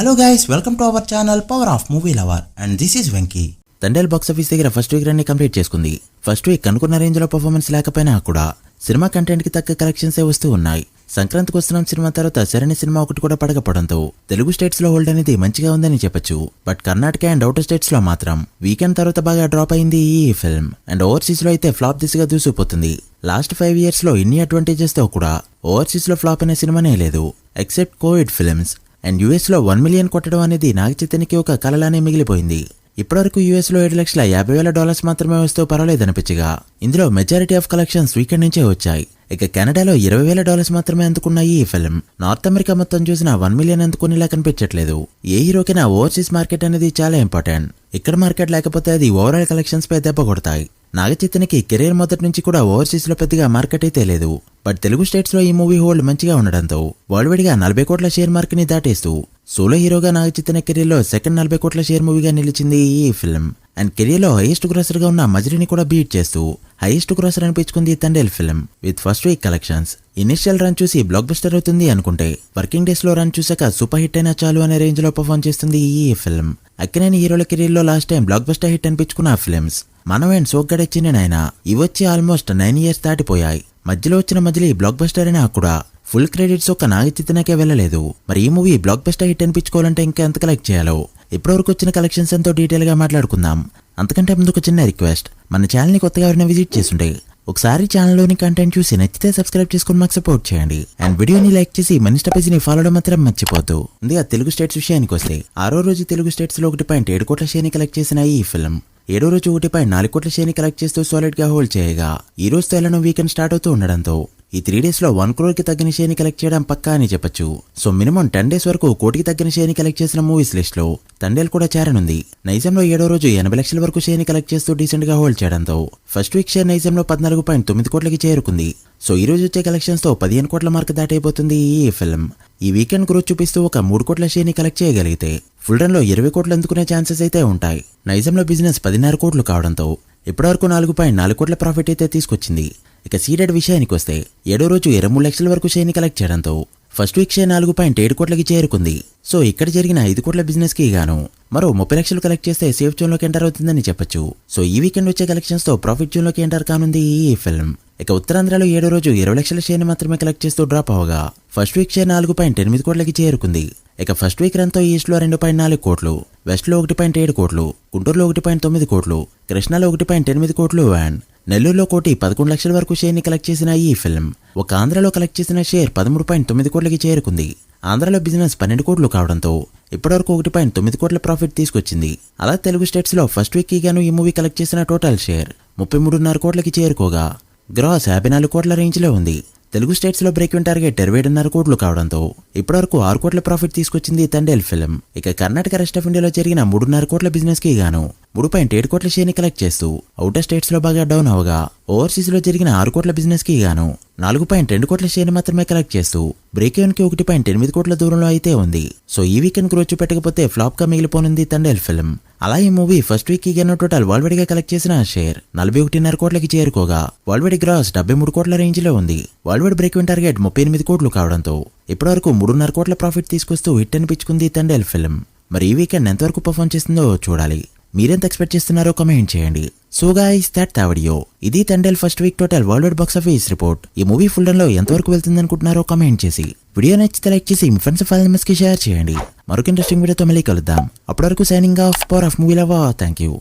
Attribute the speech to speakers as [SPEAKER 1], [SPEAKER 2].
[SPEAKER 1] Hello guys, welcome to our channel power of movie lover and this is Venky. Thandel box office దగ్గర first week run complete చేసుకుంది. First week అనుకున్న range లో performance లేకపోయినా కూడా cinema content కి తగ్గ collections వస్తూ ఉన్నాయి. సంక్రాంతికి వస్తున్నాం సినిమా తర్వాత సరైన సినిమా ఒకటి కూడా పడకపోవడంతో తెలుగు స్టేట్స్ లో హోల్డ్ అనేది మంచిగా ఉందని చెప్పొచ్చు. But Karnataka and outer states లో మాత్రం వీకెండ్ తర్వాత బాగా డ్రాప్ అయింది ఈ ఫిల్మ్. అండ్ ఓవర్సీస్ లో అయితే ఫ్లాప్ దిశగా దూసుకుపోతుంది. లాస్ట్ 5 years లో ఇన్ని అడ్వాంటేజెస్ తో కూడా ఓవర్సీస్ లో ఫ్లాప్ అనే సినిమానే లేదు except Covid films. And US లో 1 million కొట్టడం అనేది నాగ చైతన్యకి ఒక కలలానే మిగిలిపోయింది. ఇప్పటివరకు యూఎస్ లో $7,50,000 మాత్రమే వస్తూ పర్వాలేదనిపించగా ఇందులో మెజారిటీ ఆఫ్ కలెక్షన్స్ వీకెండ్ నుంచే వచ్చాయి. ఇక కెనడాలో $20,000 మాత్రమే అందుకున్నాయి ఈ ఫిల్మ్. నార్త్ అమెరికా మొత్తం చూసినా 1 million అందుకునేలా కనిపించట్లేదు. ఏ హీరోకైనా ఓవర్సీస్ మార్కెట్ అనేది చాలా ఇంపార్టెంట్. ఇక్కడ మార్కెట్ లేకపోతే అది ఓవరాల్ కలెక్షన్స్ పై దెబ్బ కొడతాయి. నాగ చైతన్యకి కెరీర్ మొదటి నుంచి కూడా ఓవర్సీస్ లో పెద్దగా మార్కెట్ అయితే లేదు. బట్ తెలుగు స్టేట్స్ లో ఈ మూవీ హోల్డ్ మంచిగా ఉండడంతో వరల్డ్ వైడ్ గా 40 కోట్ల షేర్ మార్క్ ని దాటేస్తూ సోలో హీరోగా నాగ చైతన్య కెరీర్ లో సెకండ్ 40 కోట్ల షేర్ మూవీగా నిలిచింది ఈ ఫిల్మ్. అండ్ కెరీర్ లో హైయెస్ట్ గ్రాసర్ గా ఉన్న మజిలీని కూడా బీట్ చేస్తూ హైయెస్ట్ గ్రాసర్ అనిపించుకుంది Thandel film with first week collections. Initial run చూసి బ్లాక్ బస్టర్ అవుతుంది అనుకుంటే వర్కింగ్ డేస్ లో రన్ చూసాక సూపర్ హిట్ అయినా చాలు అనే రేంజ్ లో పర్ఫార్మ్ చేస్తుంది ఈ ఫిల్మ్. అక్కినేని హీరోల కెరీర్ లో last time blockbuster hit అనిపించుకున్న ఫిల్మ్స్ మనం అండ్ సోగ్గాడే చిన్ననైనా ఇవొచ్చి ఆల్మోస్ట్ 9 years దాటిపోయాయి. మధ్యలో వచ్చిన మజిలీ బ్లాక్ బస్టర్ అయినా కూడా ఫుల్ క్రెడిట్స్ ఒక నాగ చైతన్యకే వెళ్ళలేదు. మరి ఈ మూవీ బ్లాక్ బస్టర్ హిట్ అనిపించుకోవాలంటే ఇంకా ఎంత కలెక్ట్ చేయాలో ఇప్పటివరకు వచ్చిన కలెక్షన్స్ ఎంతో డీటెయిల్ గా మాట్లాడుకుందాం. అంతకంటే ముందు ఒక చిన్న రిక్వెస్ట్, మన ఛానల్ ని కొత్తగా ఎవరైనా విజిట్ చేస్తుంటే ఒకసారి ఛానల్లోని కంటెంట్ చూసి నచ్చితే సబ్స్క్రైబ్ చేసుకుని మాకు సపోర్ట్ చేయండి. అండ్ వీడియోని లైక్ చేసి మన ఇన్స్టా పేజీని ఫాలో మాత్రం మర్చిపోద్దు. ముందుగా తెలుగు స్టేట్స్ విషయానికి వస్తే 6వ రోజు తెలుగు స్టేట్స్ లో 1.7 కోట్ల షేర్ ని కలెక్ట్ చేసిన ఈ ఫిల్మ్ 7వ రోజు 1.4 కోట్ల షేర్ ని కలెక్ట్ చేస్తూ సాలిడ్ గా హోల్డ్ చేయగా ఈ రోజుతో ఎలానో వీకెండ్ స్టార్ట్ అవుతూ ఉండడంతో ఈ 3 days లో 1 crore కి తగ్గిన షేర్ ని కలెక్ట్ చేయడం పక్కా అని చెప్పొచ్చు. సో మినిమం 10 days వరకు 1 కోటికి తగ్గిన షేర్ ని కలెక్ట్ చేసిన మూవీస్ లిస్ట్ లో తండేల్ కూడా చేరనుంది. నైజాంలో 7వ రోజు 80 లక్షల వరకు షేర్ ని కలెక్ట్ చేస్తూ డీసెంట్ గా హోల్డ్ చేయడంతో ఫస్ట్ వీక్ షేర్ నైజాంలో 14.9 కోట్లకి చేరుకుంది. సో ఈ రోజు వచ్చే కలెక్షన్స్ తో 15 కోట్ల మార్క్ దాటైపోతుంది ఈ ఫిల్మ్. ఈ వీకెండ్ గ్రోత్ చూపిస్తూ ఒక 3 కోట్ల షేర్ ని కలెక్ట్ చేయగలిగితే ఫుల్ రన్ లో 20 కోట్లు అందుకునే ఛాన్సెస్ అయితే ఉంటాయి. నైజాంలో బిజినెస్ 10.5 కోట్లు కావడంతో ఇప్పటివరకు 4.4 కోట్ల ప్రాఫిట్ అయితే తీసుకొచ్చింది. ఇక సీడెడ్ విషయానికి వస్తే 7వ రోజు 23 లక్షల వరకు షేర్ ని కలెక్ట్ చేయడంతో ఫస్ట్ వీక్ షేర్ 4.7 కోట్లకి చేరుకుంది. సో ఇక్కడ జరిగిన 5 కోట్ల బిజినెస్ కి గాను మరో 30 లక్షలు కలెక్ట్ చేస్తే సేఫ్ జోన్ లోకి ఎంటర్ అవుతుందని చెప్పొచ్చు. సో ఈ వీకెండ్ వచ్చే కలెక్షన్స్ తో ప్రాఫిట్ జోన్ లోకి ఎంటర్ కానుంది ఈ ఫిల్మ్. ఇక ఉత్తరాంధ్రలో 7వ రోజు 20 లక్షల షేర్ ని మాత్రమే కలెక్ట్ చేస్తూ డ్రాప్ అవగా ఫస్ట్ వీక్ షేర్ 4.8 కోట్లకి చేరుకుంది. ఇక ఫస్ట్ వీక్ రన్ తో ఈస్ట్ లో 2.4 కోట్లు, వెస్ట్ లో 1.7 కోట్లు, గుంటూరులో 1.9 కోట్లు, కృష్ణాలో 1.8 కోట్లు అండ్ నెల్లూరులో 1.11 లక్షల వరకు షేర్ ని కలెక్ట్ చేసిన ఈ ఫిల్మ్ ఒక ఆంధ్రలో కలెక్ట్ చేసిన షేర్ 13.9 కోట్లకి చేరుకుంది. ఆంధ్రలో బిజినెస్ 12 కోట్లు కావడంతో ఇప్పటివరకు 1.9 కోట్ల ప్రాఫిట్ తీసుకొచ్చింది. అలా తెలుగు స్టేట్స్ లో ఫస్ట్ వీక్ కి గాను ఈ మూవీ కలెక్ట్ చేసిన టోటల్ షేర్ 33.5 కోట్లకి చేరుకోగా గ్రాస్ 54 కోట్ల రేంజ్ లో ఉంది. తెలుగు స్టేట్స్ లో బ్రేక్ ఈవెన్ టార్గెట్ 27.5 కోట్లు కావడంతో ఇప్పటివరకు 6 కోట్ల ప్రాఫిట్ తీసుకొచ్చింది తండేల్ ఫిల్మ్. ఇక కర్ణాటక రెస్ట్ ఆఫ్ ఇండియాలో జరిగిన 3.5 కోట్ల బిజినెస్ కి గాను 3.7 కోట్ల షేర్ ని కలెక్ట్ చేస్తూ అవుటర్ స్టేట్స్ లో బాగా డౌన్ అవగా ఓవర్సీస్ లో జరిగిన 6 కోట్ల బిజినెస్ కి గాను 4.2 కోట్ల షేర్ ని మాత్రమే కలెక్ట్ చేస్తూ బ్రేక్ ఈవెన్ కి 1.8 కోట్ల దూరంలో అయితే ఉంది. సో ఈ వీకెండ్ గ్రోత్ పెట్టకపోతే ఫ్లాప్ గా మిగిలిపోనుంది తండేల్ ఫిల్మ్. అలా ఈ మూవీ ఫస్ట్ వీక్ కి గాను టోటల్ వరల్డ్ వైడ్ గా కలెక్ట్ చేసిన షేర్ 41.5 కోట్లకి చేరుకోగా వరల్డ్ వైడ్ గ్రాస్ 73 కోట్ల రేంజ్ లో ఉంది. World wide break even target 38 కోట్లు కావడంతో ఇప్పటివరకు 3.5 కోట్ల ప్రాఫిట్ తీసుకొస్తూ హిట్ అనిపించుకుంది తండేల్ ఫిల్మ్. మరి ఈ వీకెండ్ ఎంతవరకు పర్ఫార్మ్ చేస్తుందో చూడాలి. మీరెంత ఎక్స్పెక్ట్ చేస్తున్నారో కామెంట్ చేయండి. So guys that the video. ఇది Thandel first week total worldwide box office report. ఈ మూవీ ఫుల్ రన్ లో ఎంతవరకు వెళ్తుంది అనుకుంటున్నారో కామెంట్ చేసి వీడియో నచ్చితే లైక్ చేసి మీ ఫ్రెండ్స్ ఫైల్ మెంబర్స్ కి షేర్ చేయండి. మరొక ఇంట్రెస్టింగ్ వీడియోతో మళ్ళీ కలుద్దాం. అప్పటి వరకు signing off power of movie lover. Thank you.